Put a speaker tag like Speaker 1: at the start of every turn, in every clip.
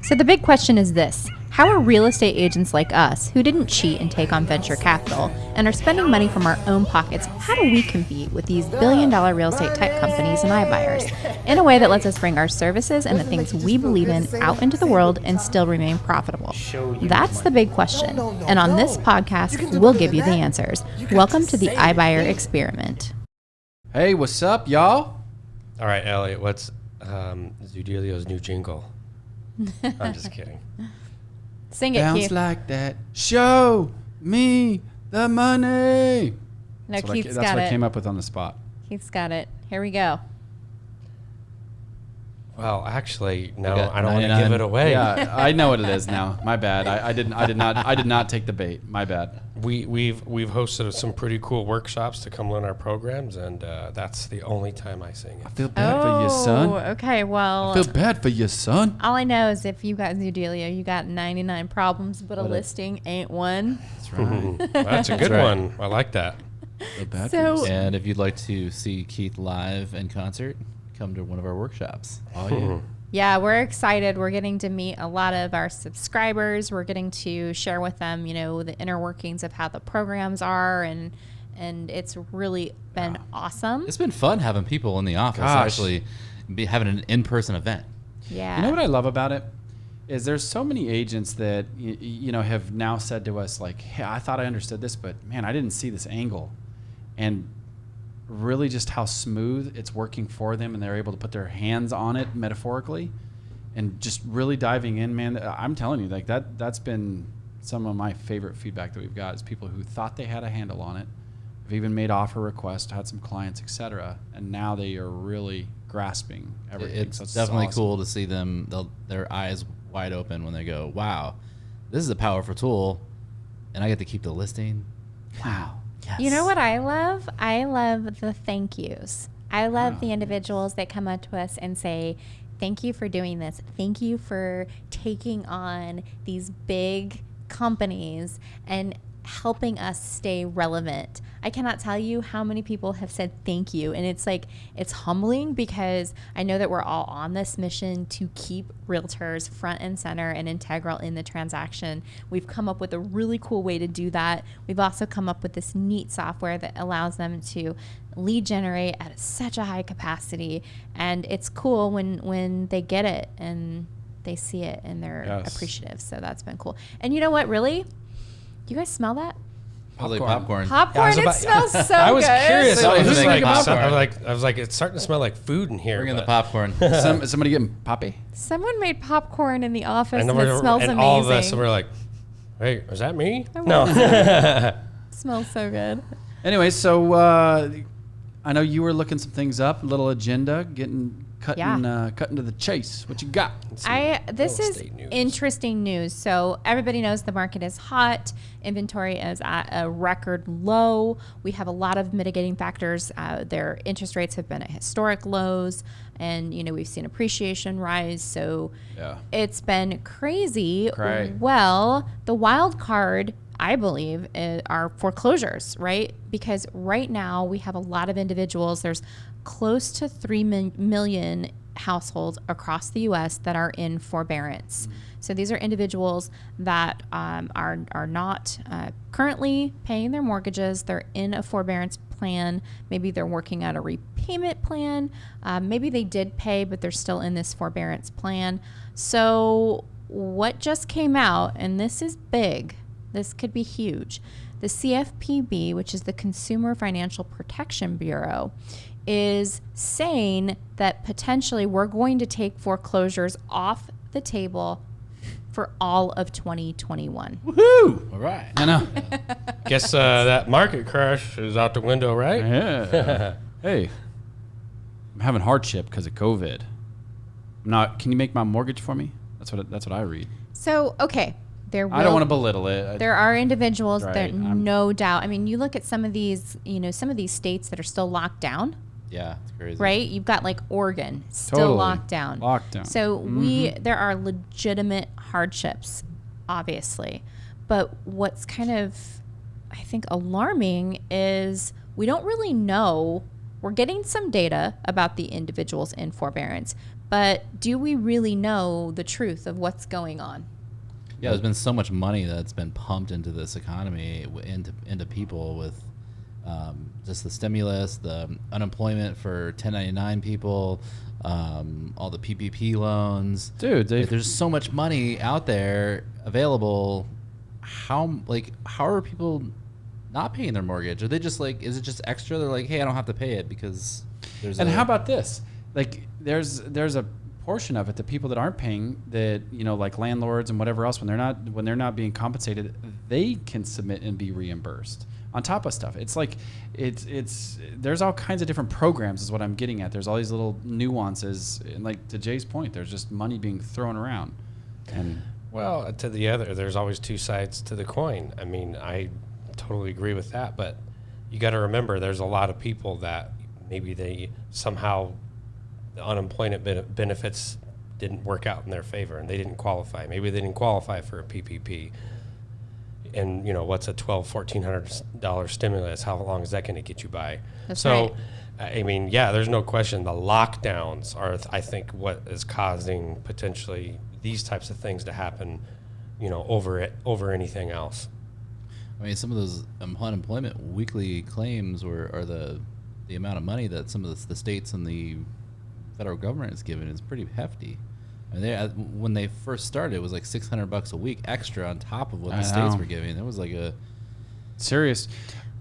Speaker 1: So the big question is this: how are real estate agents like us, who didn't cheat and take on venture capital and are spending money from our own pockets, how do we compete with these billion-dollar real estate tech companies and iBuyers in a way that lets us bring our services and the things we believe in out into the world and still remain profitable? That's the big question. And on this podcast, we'll give you the answers. Welcome to the iBuyer experiment.
Speaker 2: Hey, what's up, y'all?
Speaker 3: All right, Elliot, what's Zoodealio's new jingle? I'm just kidding.
Speaker 1: Sing it,
Speaker 2: Sounds
Speaker 1: Keith.
Speaker 2: like that. Show me the money.
Speaker 1: No,
Speaker 2: That's
Speaker 1: Keith's
Speaker 2: what
Speaker 1: got
Speaker 2: I
Speaker 1: it.
Speaker 2: came up with on the spot.
Speaker 1: Keith's got it. Here we go.
Speaker 3: Well, actually, no,
Speaker 4: got
Speaker 3: I don't want to
Speaker 4: 99.
Speaker 3: give it away.
Speaker 2: Yeah, I know what it is now. My bad. I did not take the bait. My bad.
Speaker 3: We've hosted some pretty cool workshops to come learn our programs, and that's the only time I sing
Speaker 2: I
Speaker 3: it.
Speaker 2: feel bad for you, son.
Speaker 1: Okay. Well,
Speaker 2: I feel bad for you, son.
Speaker 1: all I know is if you got Zoodealio, you got 99 problems, but a
Speaker 2: But
Speaker 1: listing ain't one.
Speaker 2: That's right.
Speaker 3: That's a good
Speaker 4: right.
Speaker 3: one. I like that.
Speaker 2: Feel bad
Speaker 1: So-
Speaker 2: for you.
Speaker 4: And if you'd like to see Keith live in concert, come to one of our workshops.
Speaker 2: Oh yeah.
Speaker 1: Yeah, we're excited. We're getting to meet a lot of our subscribers. We're getting to share with them, the inner workings of how the programs are, and it's really been awesome.
Speaker 4: It's been fun having people in the office
Speaker 2: Gosh.
Speaker 4: actually having an in-person event.
Speaker 1: Yeah.
Speaker 2: You know what I love about it is there's so many agents that have now said to us like, "Hey, I thought I understood this, but man, I didn't see this angle," and really just how smooth it's working for them, and they're able to put their hands on it metaphorically, and just really diving in, man. I'm telling you, like that's been some of my favorite feedback that we've got is people who thought they had a handle on it, have even made offer requests, had some clients, etc., and now they are really grasping everything.
Speaker 4: It's
Speaker 2: So
Speaker 4: definitely
Speaker 2: awesome.
Speaker 4: cool to see them, their eyes wide open when they go, wow, this is a powerful tool, and I get to keep the listing. Wow. Yes.
Speaker 1: You know what I love? I love the thank yous. I love the individuals that come up to us and say, thank you for doing this. Thank you for taking on these big companies and helping us stay relevant. I cannot tell you how many people have said thank you. And it's humbling because I know that we're all on this mission to keep realtors front and center and integral in the transaction. We've come up with a really cool way to do that. We've also come up with this neat software that allows them to lead generate at such a high capacity. And it's cool when they get it and they see it and they're appreciative. So that's been cool. And you know what, really? You guys smell that?
Speaker 4: Probably popcorn.
Speaker 1: Popcorn, it smells so good.
Speaker 3: I was curious.
Speaker 4: So
Speaker 3: I was
Speaker 4: who's
Speaker 3: just
Speaker 4: making popcorn?
Speaker 3: I was like, it's starting to smell like food in here.
Speaker 4: Bring in the
Speaker 3: but-
Speaker 4: popcorn.
Speaker 2: Is somebody getting poppy?
Speaker 1: Someone made popcorn in the office
Speaker 3: And,
Speaker 1: and
Speaker 3: then
Speaker 1: it smells
Speaker 3: and
Speaker 1: amazing.
Speaker 3: all of us were like, "Hey, is that me?"
Speaker 1: I
Speaker 3: No.
Speaker 1: It smells so good.
Speaker 2: Anyway, so I know you were looking some things up, a little agenda, cutting to the chase. What you got?
Speaker 1: This
Speaker 3: real
Speaker 1: is
Speaker 3: estate news.
Speaker 1: interesting news. So everybody knows the market is hot. Inventory is at a record low. We have a lot of mitigating factors. Their interest rates have been at historic lows, and we've seen appreciation rise. So
Speaker 2: Yeah.
Speaker 1: it's been crazy.
Speaker 2: Cray.
Speaker 1: Well, the wild card, I believe, are foreclosures, right? Because right now we have a lot of individuals. There's close to 3 million households across the U.S. that are in forbearance. So these are individuals that are not currently paying their mortgages. They're in a forbearance plan. Maybe they're working out a repayment plan. Maybe they did pay, but they're still in this forbearance plan. So what just came out, and this is big, this could be huge. The CFPB, which is the Consumer Financial Protection Bureau, is saying that potentially we're going to take foreclosures off the table for all of 2021.
Speaker 2: Woohoo!
Speaker 4: All right.
Speaker 2: I know.
Speaker 3: Guess that market crash is out the window, right?
Speaker 2: Yeah. Hey, I'm having hardship because of COVID. Can you make my mortgage for me? That's what I read.
Speaker 1: So, okay,
Speaker 2: I don't want to belittle it.
Speaker 1: There are individuals
Speaker 2: Right,
Speaker 1: that no doubt. I mean, you look at some of these, some of these states that are still locked down.
Speaker 4: Yeah, it's crazy.
Speaker 1: Right? You've got like Oregon still
Speaker 2: Totally.
Speaker 1: locked down. So there are legitimate hardships, obviously. But what's kind of, I think, alarming is we don't really know. We're getting some data about the individuals in forbearance, But do we really know the truth of what's going on?
Speaker 4: Yeah, there's been so much money that's been pumped into this economy, into people with just the stimulus, the unemployment for 1099 people, all the PPP loans.
Speaker 2: Dude,
Speaker 4: there's so much money out there available. How are people not paying their mortgage? Are they just like, is it just extra? They're like, hey, I don't have to pay it because there's.
Speaker 2: And how about this? Like, there's a portion of it, the people that aren't paying, that, you know, like landlords and whatever else, when they're not being compensated, they can submit and be reimbursed on top of stuff. It's like it's there's all kinds of different programs is what I'm getting at. There's all these little nuances, and like to Jay's point, there's just money being thrown around. And
Speaker 3: Well, to the other, there's always two sides to the coin. I mean, I totally agree with that, but you got to remember there's a lot of people that maybe they somehow the unemployment benefits didn't work out in their favor and they didn't qualify. Maybe they didn't qualify for a PPP. And, you know, what's a $1,200 stimulus? How long is that going to get you by?
Speaker 1: That's
Speaker 3: so, right. I mean, yeah, there's no question. The lockdowns are, I think, what is causing potentially these types of things to happen, you know, over anything else.
Speaker 4: I mean, some of those unemployment weekly claims are the amount of money that some of the states and the federal government is giving is pretty hefty. I mean, when they first started, it was like $600 a week extra on top of what the states were giving. It was like a
Speaker 2: serious.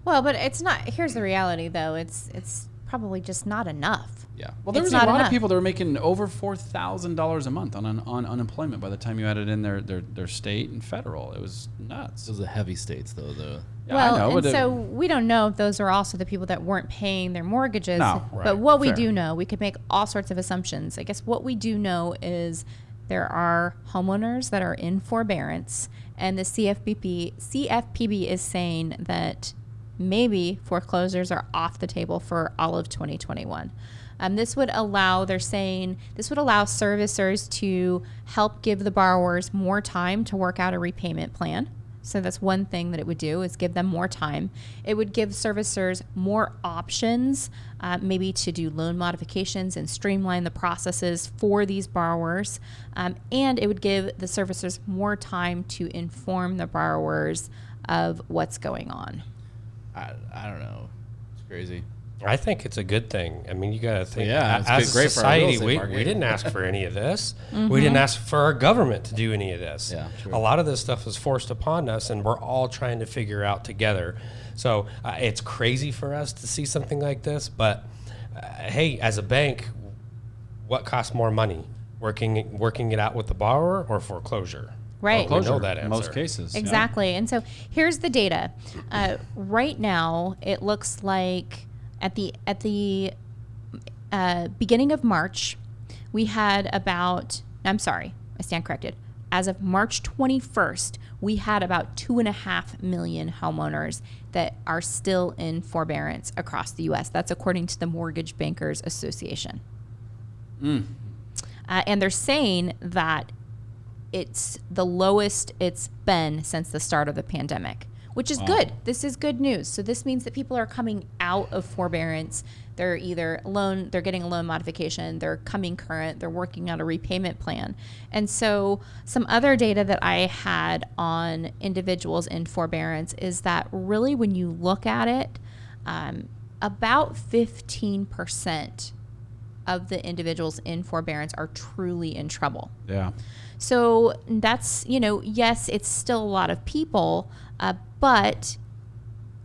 Speaker 1: Well, but it's not. Here's the reality, though. It's probably just not enough.
Speaker 4: yeah.
Speaker 2: Well, there
Speaker 1: It's
Speaker 2: was a
Speaker 1: not
Speaker 2: lot
Speaker 1: enough.
Speaker 2: of people that were making over $4,000 a month on unemployment by the time you added in their state and federal. It was nuts.
Speaker 4: Those are heavy states, though.
Speaker 2: Yeah,
Speaker 1: Well,
Speaker 2: I know,
Speaker 1: and
Speaker 2: but
Speaker 1: so we don't know if those are also the people that weren't paying their mortgages.
Speaker 2: No,
Speaker 3: right.
Speaker 1: But what we
Speaker 2: Fair.
Speaker 1: do know, we could make all sorts of assumptions. I guess what we do know is there are homeowners that are in forbearance, and the CFPB is saying that maybe foreclosures are off the table for all of 2021. This would allow servicers to help give the borrowers more time to work out a repayment plan. So that's one thing that it would do, is give them more time. It would give servicers more options, maybe to do loan modifications and streamline the processes for these borrowers. And it would give the servicers more time to inform the borrowers of what's going on.
Speaker 4: I don't know. It's crazy.
Speaker 3: I think it's a good thing. I mean, you got to think.
Speaker 4: Yeah, it's
Speaker 3: as
Speaker 4: great
Speaker 3: a
Speaker 4: for our real
Speaker 3: society,
Speaker 4: estate
Speaker 3: we
Speaker 4: market.
Speaker 3: didn't ask for any of this. We didn't ask for our government to do any of this.
Speaker 4: Yeah, true.
Speaker 3: A lot of this stuff is forced upon us, and we're all trying to figure out together. So it's crazy for us to see something like this. But hey, as a bank, what costs more money? Working it out with the borrower or foreclosure?
Speaker 1: Right.
Speaker 3: Well, we know that
Speaker 2: in
Speaker 3: answer.
Speaker 2: most cases. yeah.
Speaker 1: Exactly. And so here's the data. Right now, it looks like at the beginning of March, we had about, I'm sorry, I stand corrected. As of March 21st, we had about 2.5 million homeowners that are still in forbearance across the U.S. That's according to the Mortgage Bankers Association. And they're saying that it's the lowest it's been since the start of the pandemic, which is good. This is good news. So this means that people are coming out of forbearance. They're either they're getting a loan modification, they're coming current, they're working on a repayment plan. And so some other data that I had on individuals in forbearance is that really when you look at it, about 15% of the individuals in forbearance are truly in trouble.
Speaker 2: Yeah.
Speaker 1: So that's, yes, it's still a lot of people, but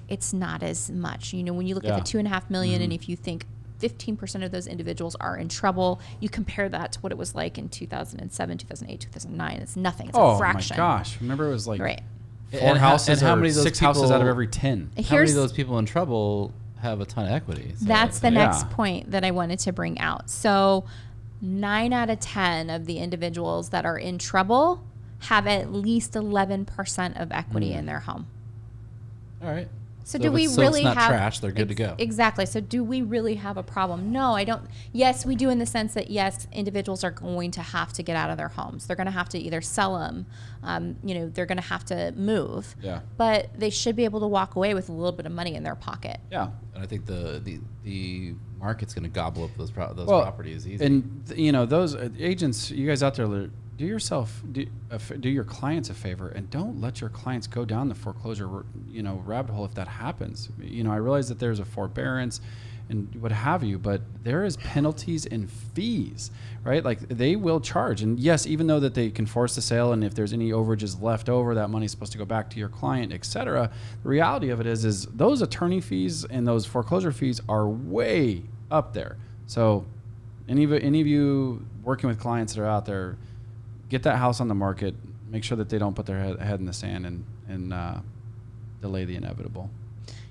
Speaker 1: it's not as much. When you look at the 2.5 million, and if you think 15% of those individuals are in trouble, you compare that to what it was like in 2007, 2008, 2009. It's nothing. It's a fraction.
Speaker 2: Oh my gosh. Remember it was like
Speaker 1: Right.
Speaker 2: four houses
Speaker 4: and how
Speaker 2: or
Speaker 4: many of those
Speaker 2: 6 houses out of
Speaker 4: people-
Speaker 2: every 10.
Speaker 4: How many
Speaker 1: Here's
Speaker 4: of those people in trouble have a ton of equity? So
Speaker 1: That's the
Speaker 2: yeah.
Speaker 1: next point that I wanted to bring out. So 9 out of 10 of the individuals that are in trouble have at least 11% of equity in their home.
Speaker 4: all right.
Speaker 1: So
Speaker 4: So
Speaker 1: do
Speaker 4: if
Speaker 1: we
Speaker 4: it's- so
Speaker 1: really
Speaker 4: it's not
Speaker 1: have
Speaker 4: trash, they're good to go.
Speaker 1: Exactly. So do we really have a problem? No, I don't. Yes, we do in the sense that yes, individuals are going to have to get out of their homes. They're going to have to either sell them. They're going to have to move.
Speaker 2: Yeah.
Speaker 1: But they should be able to walk away with a little bit of money in their pocket.
Speaker 2: Yeah.
Speaker 4: And I think the market's going to gobble up those
Speaker 2: Well,
Speaker 4: properties easy.
Speaker 2: And those agents, you guys out there, do your clients a favor and don't let your clients go down the foreclosure, rabbit hole if that happens. I realize that there's a forbearance and what have you, but there is penalties and fees, right? Like they will charge. And yes, even though that they can force the sale, and if there's any overages left over, that money's supposed to go back to your client, et cetera. The reality of it is those attorney fees and those foreclosure fees are way up there. So any of you working with clients that are out there, get that house on the market, make sure that they don't put their head in the sand and delay the inevitable.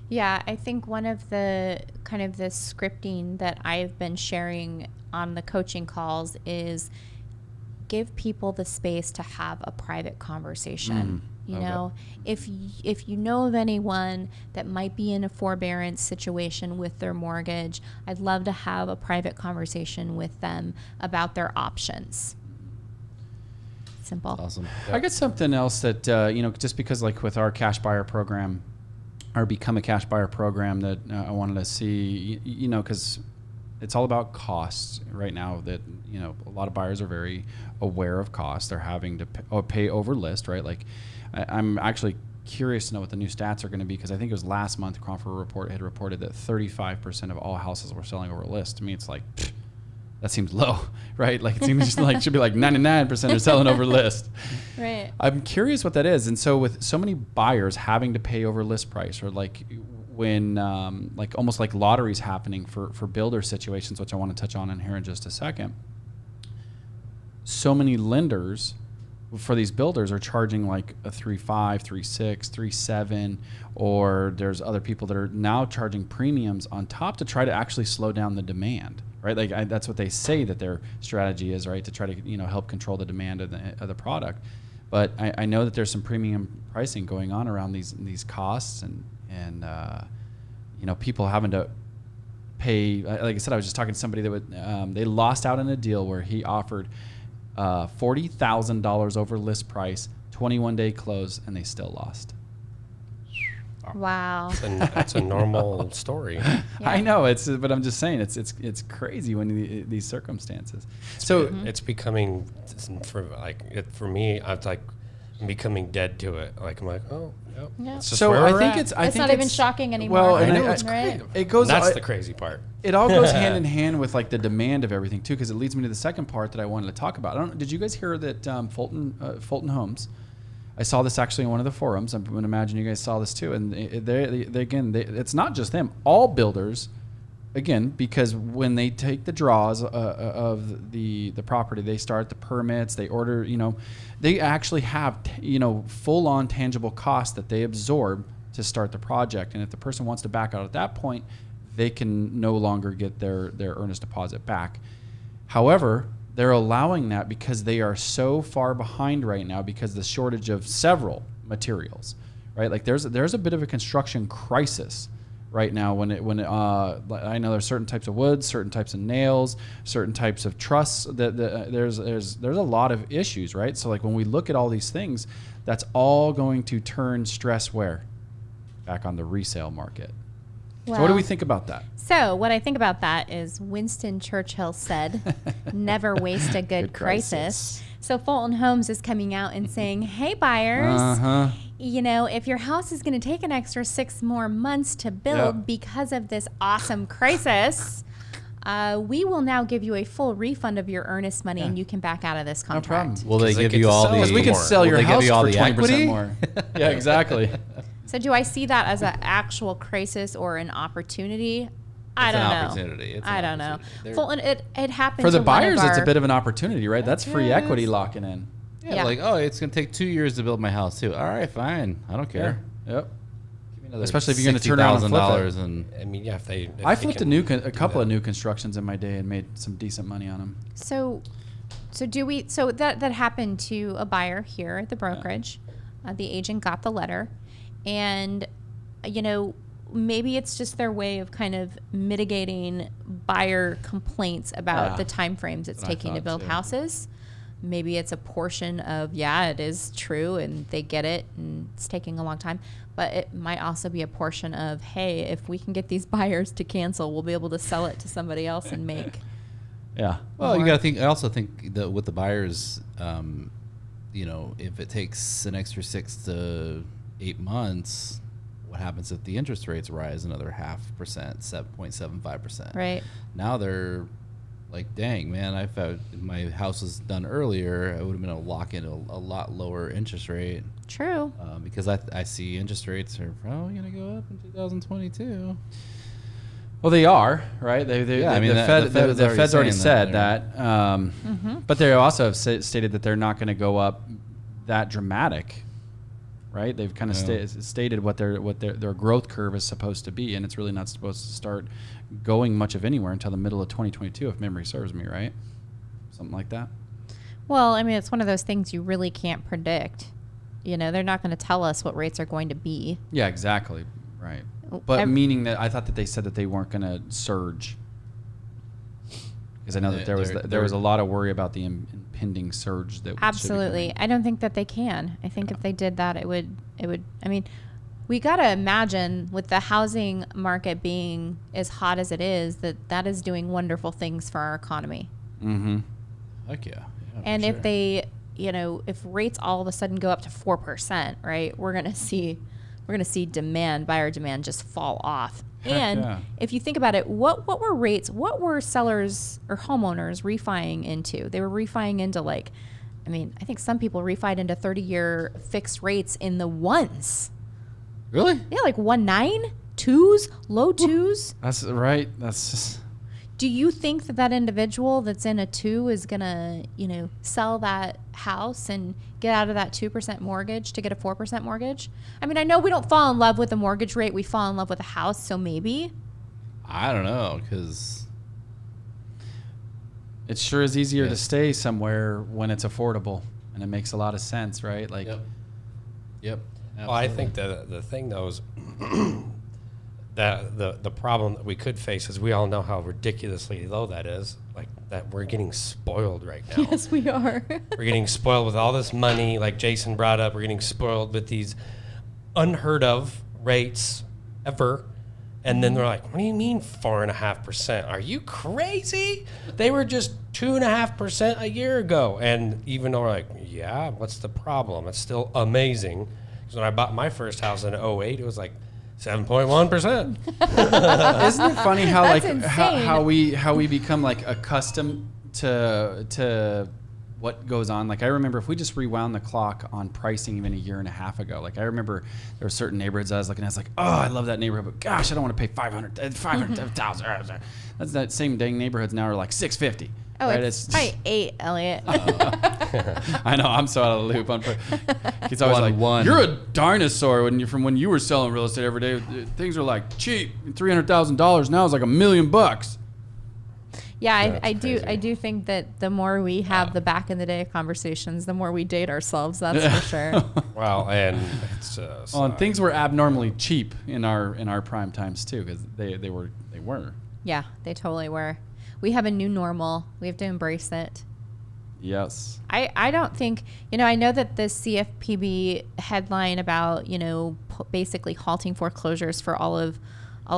Speaker 1: Yeah, I think one of the kind of the scripting that I've been sharing on the coaching calls is give people the space to have a private conversation. If you know of anyone that might be in a forbearance situation with their mortgage, I'd love to have a private conversation with them about their options. Simple.
Speaker 4: Awesome.
Speaker 2: I got something else that, just because like with our cash buyer program, or become a cash buyer program that I wanted to see, because it's all about costs right now that, a lot of buyers are very aware of costs. They're having to pay over list, right? Like I'm actually curious to know what the new stats are going to be, because I think it was last month, Crawford Report had reported that 35% of all houses were selling over list. To me, it's like, that seems low, right? Like it seems just like should be like 99% are selling over list.
Speaker 1: Right.
Speaker 2: I'm curious what that is. And so with so many buyers having to pay over list price, or like when like almost like lotteries happening for builder situations, which I want to touch on in here in just a second. So many lenders for these builders are charging like a 3.5, 3.6, 3.7, or there's other people that are now charging premiums on top to try to actually slow down the demand. Right, like that's what they say that their strategy is, right, to try to help control the demand of the product. But I know that there's some premium pricing going on around these costs, and people having to pay. Like I said, I was just talking to somebody that they lost out in a deal where he offered $40,000 over list price, 21-day close, and they still lost.
Speaker 1: Wow.
Speaker 3: That's a normal story.
Speaker 1: Yeah.
Speaker 2: I know but I'm just saying it's crazy when these circumstances. So
Speaker 3: it's becoming for me. I'm becoming dead to it. Like I'm like, oh, yep.
Speaker 1: Yeah.
Speaker 3: It's just
Speaker 2: So
Speaker 3: where
Speaker 2: I
Speaker 3: we're
Speaker 2: think
Speaker 3: at.
Speaker 2: it's I
Speaker 1: It's
Speaker 2: think
Speaker 1: not even
Speaker 2: it's-
Speaker 1: shocking anymore.
Speaker 2: Well, and
Speaker 3: I know,
Speaker 2: it,
Speaker 3: it's
Speaker 1: right?
Speaker 2: it goes.
Speaker 3: That's the crazy part.
Speaker 2: It all goes hand in hand with like the demand of everything too, because it leads me to the second part that I wanted to talk about. Did you guys hear that Fulton Homes? I saw this actually in one of the forums. I would imagine you guys saw this too. And it's not just them. All builders, again, because when they take the draws of the property, they start the permits, they order, they actually have, full on tangible costs that they absorb to start the project. And if the person wants to back out at that point, they can no longer get their earnest deposit back. However, they're allowing that because they are so far behind right now because of the shortage of several materials, right? Like there's a bit of a construction crisis right now when I know there's certain types of wood, certain types of nails, certain types of trusses. There's a lot of issues, right? So like when we look at all these things, that's all going to turn stress where? Back on the resale market. So what do we think about that?
Speaker 1: So what I think about that is Winston Churchill said, never waste a good crisis. So Fulton Homes is coming out and saying, hey, buyers, if your house is going to take an extra 6 more months to build because of this awesome crisis, we will now give you a full refund of your earnest money and you can back out of this contract.
Speaker 2: No problem.
Speaker 4: Will they
Speaker 3: 'Cause they
Speaker 4: give
Speaker 3: get
Speaker 4: you
Speaker 3: to
Speaker 4: all
Speaker 3: sell
Speaker 4: the?
Speaker 3: us
Speaker 2: Because we can
Speaker 3: more.
Speaker 2: sell your
Speaker 4: Will they give
Speaker 2: house
Speaker 4: you all
Speaker 2: for
Speaker 4: the
Speaker 2: 20%
Speaker 4: equity?
Speaker 2: more. Yeah, exactly.
Speaker 1: So do I see that as an actual crisis or an opportunity? I
Speaker 4: It's
Speaker 1: don't
Speaker 4: an
Speaker 1: know.
Speaker 4: opportunity. It's
Speaker 1: I
Speaker 4: an
Speaker 1: don't know.
Speaker 4: opportunity. They're-
Speaker 1: Fulton, it happened
Speaker 2: For the
Speaker 1: to one of
Speaker 2: buyers, it's a
Speaker 1: our-
Speaker 2: bit of an opportunity, right? That's free
Speaker 4: Yeah,
Speaker 2: equity
Speaker 4: it's-
Speaker 2: locking in.
Speaker 4: Yeah, like, oh, it's going to take 2 years to build my house, too. All right, fine. I don't care.
Speaker 2: Yep.
Speaker 4: Give me another
Speaker 2: Especially if you're gonna turn around and flip it.
Speaker 4: $60,000 and
Speaker 3: I mean, yeah, if
Speaker 2: I
Speaker 3: they
Speaker 2: flipped
Speaker 3: can
Speaker 2: a couple of
Speaker 3: do
Speaker 2: new constructions in my day and made some decent money on them.
Speaker 1: So that happened to a buyer here at the brokerage. The agent got the letter, and maybe it's just their way of kind of mitigating buyer complaints about
Speaker 2: Yeah.
Speaker 1: the time frames it's
Speaker 2: That's what I
Speaker 1: taking to
Speaker 2: thought,
Speaker 1: build
Speaker 2: too.
Speaker 1: houses. Maybe it's a portion of, it is true and they get it and it's taking a long time. But it might also be a portion of, hey, if we can get these buyers to cancel, we'll be able to sell it to somebody else and make.
Speaker 2: Yeah.
Speaker 4: Well, you
Speaker 1: More.
Speaker 4: got to think. I also think that with the buyers, if it takes an extra 6 to 8 months, what happens if the interest rates rise another 0.5%, 7.75%?
Speaker 1: Right.
Speaker 4: Now they're like, dang, man, I thought if my house was done earlier, I would have been able to lock in a lot lower interest rate.
Speaker 1: True.
Speaker 4: Because I see interest rates are probably going to go up in 2022.
Speaker 2: Well, they are, right?
Speaker 4: Yeah, I mean,
Speaker 2: the Fed's already
Speaker 4: saying
Speaker 2: said that. But they also have stated that they're not going to go up that dramatic, right? They've kind of stated what their growth curve is supposed to be, and it's really not supposed to start going much of anywhere until the middle of 2022, if memory serves me, right? Something like that.
Speaker 1: Well, I mean, it's one of those things you really can't predict. They're not going to tell us what rates are going to be.
Speaker 2: Yeah, exactly. Right. But meaning that I thought that they said that they weren't going to surge. Because I know that there was a lot of worry about the impending surge that
Speaker 1: Absolutely. I don't think that they can. I think if they did that, it would, I mean, we got to imagine with the housing market being as hot as it is, that is doing wonderful things for our economy.
Speaker 2: Mm-hmm.
Speaker 4: Heck yeah.
Speaker 1: And if they, if rates all of a sudden go up to 4%, right, we're going to see buyer demand just fall off.
Speaker 2: Heck
Speaker 1: And
Speaker 2: yeah.
Speaker 1: if you think about it, what were sellers or homeowners refining into? They were refining into I think some people refied into 30-year fixed rates in the ones.
Speaker 4: Really?
Speaker 1: Yeah, like 1.9, 2s, low 2s.
Speaker 2: That's right. That's just...
Speaker 1: Do you think that individual that's in a 2 is going to, sell that house and get out of that 2% mortgage to get a 4% mortgage? I mean, I know we don't fall in love with the mortgage rate. We fall in love with a house, so maybe.
Speaker 4: I don't know, because
Speaker 2: It sure is easier
Speaker 4: Yeah.
Speaker 2: to stay somewhere when it's affordable, and it makes a lot of sense, right? Like,
Speaker 4: Yep.
Speaker 3: Well, I think the thing though is that the problem that we could face is we all know how ridiculously low that is. Like that we're getting spoiled right now.
Speaker 1: Yes, we are.
Speaker 3: We're getting spoiled with all this money, like Jason brought up. We're getting spoiled with these unheard of rates ever. And then they're like, what do you mean 4.5%? Are you crazy? They were just 2.5% a year ago. And even though we're like, yeah, what's the problem? It's still amazing. Because when I bought my first house in 2008, it was like 7.1%.
Speaker 2: isn't it funny how
Speaker 1: That's
Speaker 2: like
Speaker 1: insane.
Speaker 2: how we become like accustomed to what goes on? Like I remember if we just rewound the clock on pricing even a year and a half ago, like I remember there were certain neighborhoods I was looking at, I was like, oh, I love that neighborhood, but gosh, I don't want to pay 500,000. That's that same dang neighborhoods now are like 650.
Speaker 1: Oh,
Speaker 2: right?
Speaker 1: it's probably 8, Elliot.
Speaker 2: I know, I'm so out of the loop. He's always like,
Speaker 4: One.
Speaker 2: you're a dinosaur when you were selling real estate every day. Things are like cheap, $300,000 now is like $1 million.
Speaker 1: Yeah,
Speaker 3: That's
Speaker 1: I do.
Speaker 3: crazy.
Speaker 1: I do think that the more we have the back in the day conversations, the more we date ourselves. That's for sure.
Speaker 3: Well, and it's
Speaker 2: Well, and things were abnormally cheap in our prime times too, because they were.
Speaker 1: Yeah, they totally were. We have a new normal. We have to embrace it.
Speaker 2: Yes.
Speaker 1: I don't think, I know that the CFPB headline about, basically halting foreclosures for all of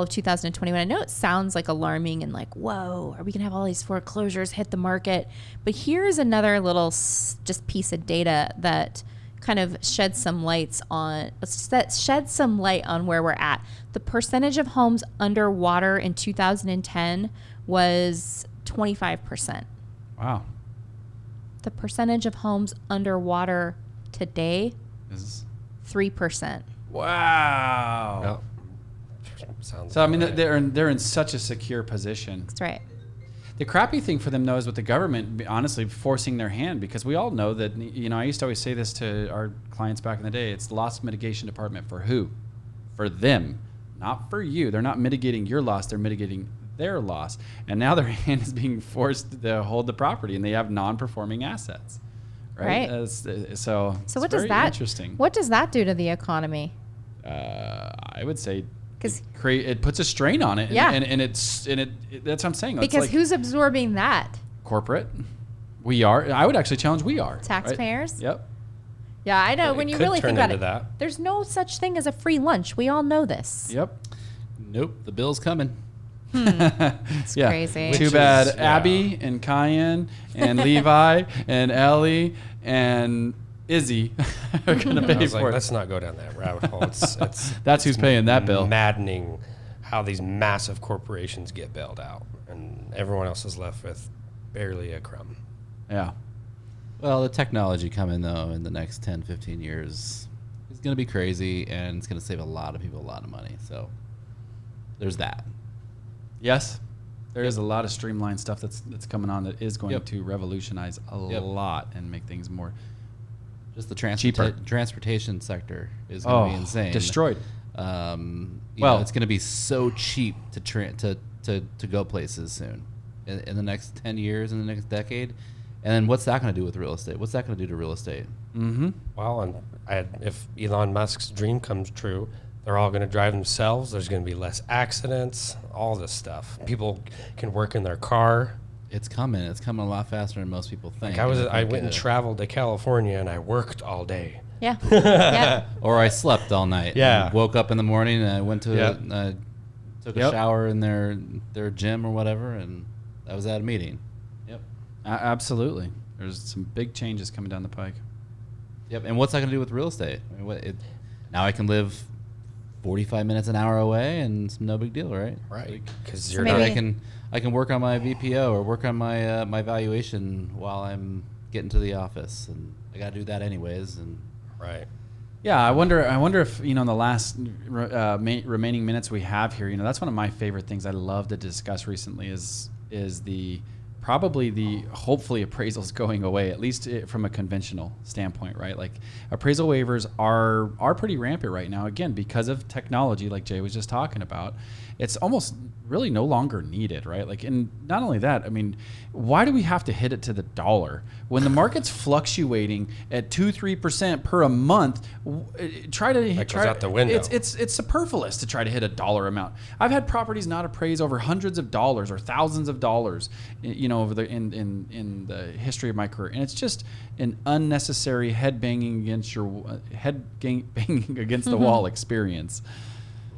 Speaker 1: 2021. I know it sounds like alarming and like, whoa, are we going to have all these foreclosures hit the market? But here's another little just piece of data that kind of sheds some light on where we're at. The percentage of homes underwater in 2010 was 25%.
Speaker 2: Wow.
Speaker 1: The percentage of homes underwater today,
Speaker 2: Is
Speaker 1: 3%.
Speaker 2: wow.
Speaker 3: Well, sounds
Speaker 2: So I mean,
Speaker 3: right.
Speaker 2: they're in such a secure position.
Speaker 1: That's right.
Speaker 2: The crappy thing for them, though, is with the government honestly forcing their hand, because we all know that, I used to always say this to our clients back in the day, it's the loss mitigation department for who? For them, not for you. They're not mitigating your loss, they're mitigating their loss. And now their hand is being forced to hold the property, and they have non-performing assets. Right?
Speaker 1: Right.
Speaker 2: So
Speaker 1: So
Speaker 2: it's
Speaker 1: what does
Speaker 2: very
Speaker 1: that
Speaker 2: interesting.
Speaker 1: What does that do to the economy?
Speaker 2: I would say
Speaker 1: 'Cause-
Speaker 2: it puts a strain on it.
Speaker 1: Yeah.
Speaker 2: And that's what I'm saying. It's
Speaker 1: Because
Speaker 2: like
Speaker 1: who's absorbing that?
Speaker 2: corporate. We are. I would actually challenge we are. Right?
Speaker 1: Taxpayers?
Speaker 2: Yep.
Speaker 1: Yeah, I know.
Speaker 3: It
Speaker 1: When you
Speaker 3: could
Speaker 1: really
Speaker 3: turn
Speaker 1: think about
Speaker 3: into
Speaker 1: it,
Speaker 3: that.
Speaker 1: there's no such thing as a free lunch. We all know this.
Speaker 2: Yep.
Speaker 4: Nope, the bill's coming.
Speaker 1: It's crazy.
Speaker 2: Too
Speaker 3: Which
Speaker 2: bad
Speaker 3: is-
Speaker 2: Abby and Kyan and Levi and Ellie and Izzy are going to
Speaker 3: I
Speaker 2: pay
Speaker 3: was
Speaker 2: for
Speaker 3: like,
Speaker 2: it.
Speaker 3: let's not go down that rabbit hole. It's
Speaker 2: That's who's paying that bill.
Speaker 3: Maddening how these massive corporations get bailed out, and everyone else is left with barely a crumb.
Speaker 2: Yeah.
Speaker 4: Well, the technology coming, though, in the next 10, 15 years is going to be crazy, and it's going to save a lot of people a lot of money. So there's that.
Speaker 2: Yes. There is a lot of streamlined stuff that's coming on that is going
Speaker 4: Yep.
Speaker 2: to revolutionize a
Speaker 4: Yep.
Speaker 2: lot and make things more
Speaker 4: Just the
Speaker 2: Cheaper.
Speaker 4: transportation sector is going to be insane.
Speaker 2: destroyed.
Speaker 4: Well, it's going to be so cheap to go places soon in the next 10 years, in the next decade. And then what's that going to do with real estate? What's that going to do to real estate?
Speaker 2: Mm-hmm.
Speaker 3: Well, and if Elon Musk's dream comes true, they're all going to drive themselves. There's going to be less accidents, all this stuff. People can work in their car.
Speaker 4: It's coming. It's coming a lot faster than most people think.
Speaker 3: Like I
Speaker 4: think,
Speaker 3: went and traveled to California and I worked all day.
Speaker 1: Yeah. Yeah.
Speaker 4: Or I slept all night.
Speaker 3: Yeah.
Speaker 4: And woke up in the morning and I went to
Speaker 2: Yep.
Speaker 4: took a
Speaker 2: Yep.
Speaker 4: shower in their gym or whatever, and I was at a meeting. Yep.
Speaker 2: Absolutely. There's some big changes coming down the pike.
Speaker 4: Yep. And what's that going to do with real estate? I mean, now I can live 45 minutes an hour away, and it's no big deal, right?
Speaker 3: Right. Because
Speaker 1: So
Speaker 3: you're
Speaker 1: maybe-
Speaker 3: not.
Speaker 4: I can work on my VPO or work on my my valuation while I'm getting to the office, and I got to do that anyways. And
Speaker 3: Right.
Speaker 2: Yeah, I wonder if in the last remaining minutes we have here, that's one of my favorite things I love to discuss recently is probably the hopefully appraisals going away, at least from a conventional standpoint, right? Like appraisal waivers are pretty rampant right now, again, because of technology, like Jay was just talking about. It's almost really no longer needed, right? Like, and not only that, I mean, why do we have to hit it to the dollar when the market's fluctuating at 2-3% per a month? Try to
Speaker 3: That goes out the window.
Speaker 2: It's superfluous to try to hit a dollar amount. I've had properties not appraised over hundreds of dollars or thousands of dollars, over the in the history of my career, and it's just an unnecessary head banging against the wall experience.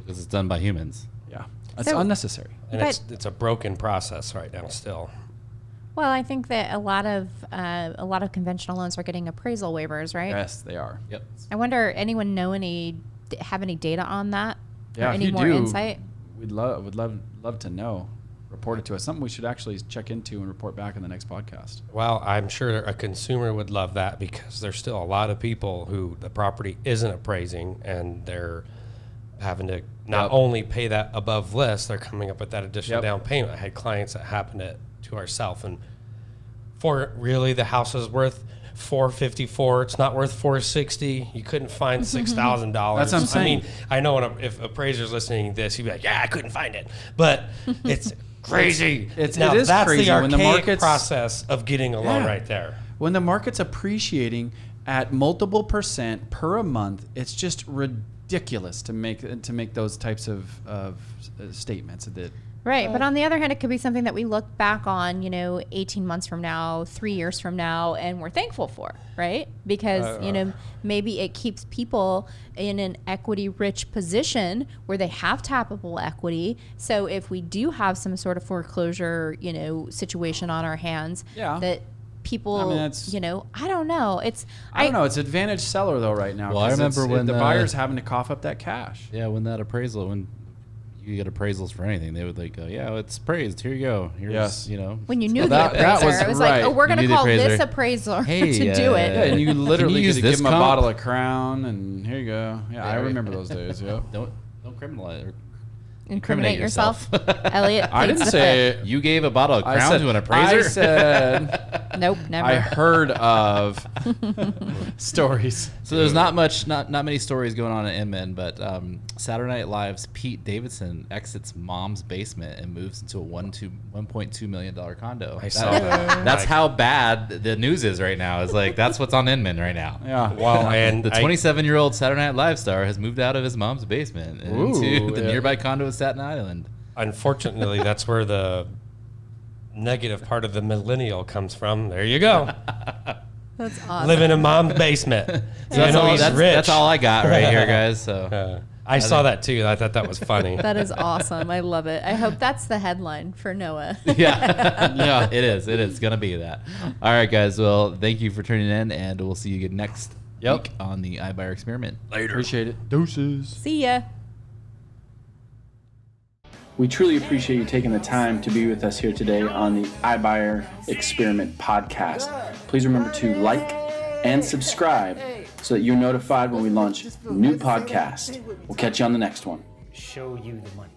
Speaker 4: because it's done by humans.
Speaker 2: Yeah, it's
Speaker 1: So-
Speaker 2: unnecessary.
Speaker 3: And
Speaker 1: But-
Speaker 3: it's a broken process right now still.
Speaker 1: Well, I think that a lot of conventional loans are getting appraisal waivers, right?
Speaker 2: Yes, they are.
Speaker 4: Yep.
Speaker 1: I wonder, anyone have any data on that?
Speaker 2: Yeah,
Speaker 1: or
Speaker 2: if
Speaker 1: any
Speaker 2: you
Speaker 1: more
Speaker 2: do,
Speaker 1: insight?
Speaker 2: would love to know. Report it to us. Something we should actually check into and report back in the next podcast.
Speaker 3: Well, I'm sure a consumer would love that because there's still a lot of people who the property isn't appraising and they're having to not
Speaker 2: Yep.
Speaker 3: only pay that above list, they're coming up with that additional
Speaker 2: Yep.
Speaker 3: down payment. I had clients that happened to ourselves, and for really the house is worth $454. It's not worth $460. You couldn't find $6,000.
Speaker 2: That's what I'm saying.
Speaker 3: I mean, I know if appraiser's listening to this, he'd be like, "Yeah, I couldn't find it," but it's crazy.
Speaker 2: It
Speaker 3: Now,
Speaker 2: is
Speaker 3: that's
Speaker 2: crazy
Speaker 3: the
Speaker 2: when the
Speaker 3: archaic
Speaker 2: market's-
Speaker 3: process of getting a loan
Speaker 2: Yeah.
Speaker 3: right there.
Speaker 2: When the market's appreciating at multiple percent per a month, it's just ridiculous to make those types of statements. That
Speaker 1: Right. But on the other hand, it could be something that we look back on, 18 months from now, 3 years from now, and we're thankful for, right? Because, maybe it keeps people in an equity rich position where they have tappable equity. So if we do have some sort of foreclosure, situation on our hands,
Speaker 2: Yeah.
Speaker 1: that people,
Speaker 2: I mean, that's-
Speaker 1: I don't know.
Speaker 2: I don't know. It's advantage seller though right now.
Speaker 4: Well, I
Speaker 2: 'cause
Speaker 4: remember when
Speaker 2: the buyer's having to cough up that cash.
Speaker 4: Yeah, when you get appraisals for anything, they would go, yeah, it's appraised. Here you go. Here's,
Speaker 2: Yes.
Speaker 1: When you knew
Speaker 2: that-
Speaker 1: the
Speaker 2: that
Speaker 1: appraiser,
Speaker 2: was
Speaker 1: it was
Speaker 2: right.
Speaker 1: like, oh, we're
Speaker 4: You
Speaker 1: going to
Speaker 4: knew the
Speaker 1: call this
Speaker 4: appraiser.
Speaker 1: appraiser
Speaker 4: Hey,
Speaker 1: to do it.
Speaker 2: Yeah, and you literally
Speaker 4: Can you
Speaker 2: get
Speaker 4: use
Speaker 2: to give
Speaker 4: this
Speaker 2: them a
Speaker 4: comp?
Speaker 2: bottle of Crown, and here you go. Yeah, I
Speaker 4: Yeah.
Speaker 2: remember those days. Yep.
Speaker 4: don't criminalize.
Speaker 1: incriminate yourself. Elliot,
Speaker 2: I
Speaker 1: pleads
Speaker 2: didn't
Speaker 1: the
Speaker 2: say
Speaker 1: fifth.
Speaker 4: You gave a bottle of
Speaker 2: I
Speaker 4: Crown
Speaker 2: said,
Speaker 4: to an appraiser?
Speaker 2: I said
Speaker 1: Nope, never.
Speaker 2: I heard of stories.
Speaker 4: So there's not many stories going on in Inman, but Saturday Night Live's Pete Davidson exits mom's basement and moves into a $1.2 million condo.
Speaker 3: I saw that.
Speaker 4: That's how bad the news is right now. It's like that's what's on Inman right now.
Speaker 2: Yeah.
Speaker 3: Well, and
Speaker 4: The 27-year-old Saturday Night Live star has moved out of his mom's basement and into
Speaker 2: Ooh,
Speaker 4: the
Speaker 2: yeah.
Speaker 4: nearby condo in Staten Island.
Speaker 3: unfortunately, that's where the negative part of the millennial comes from. There you go.
Speaker 1: That's awesome.
Speaker 3: Living in mom's basement.
Speaker 4: So
Speaker 3: Even though he's rich.
Speaker 4: that's all I got right here, guys. So
Speaker 3: I saw that too. I thought that was funny.
Speaker 1: That is awesome. I love it. I hope that's the headline for Noah.
Speaker 4: yeah, yeah, it is. It is gonna be that. All right, guys. Well, thank you for tuning in, and we'll see you again next week on the iBuyer Experiment.
Speaker 2: Appreciate it. Deuces.
Speaker 1: See ya.
Speaker 5: We truly appreciate you taking the time to be with us here today on the iBuyer Experiment podcast. Please remember to like and subscribe so that you're notified when we launch new podcasts. We'll catch you on the next one.
Speaker 6: Show you the money.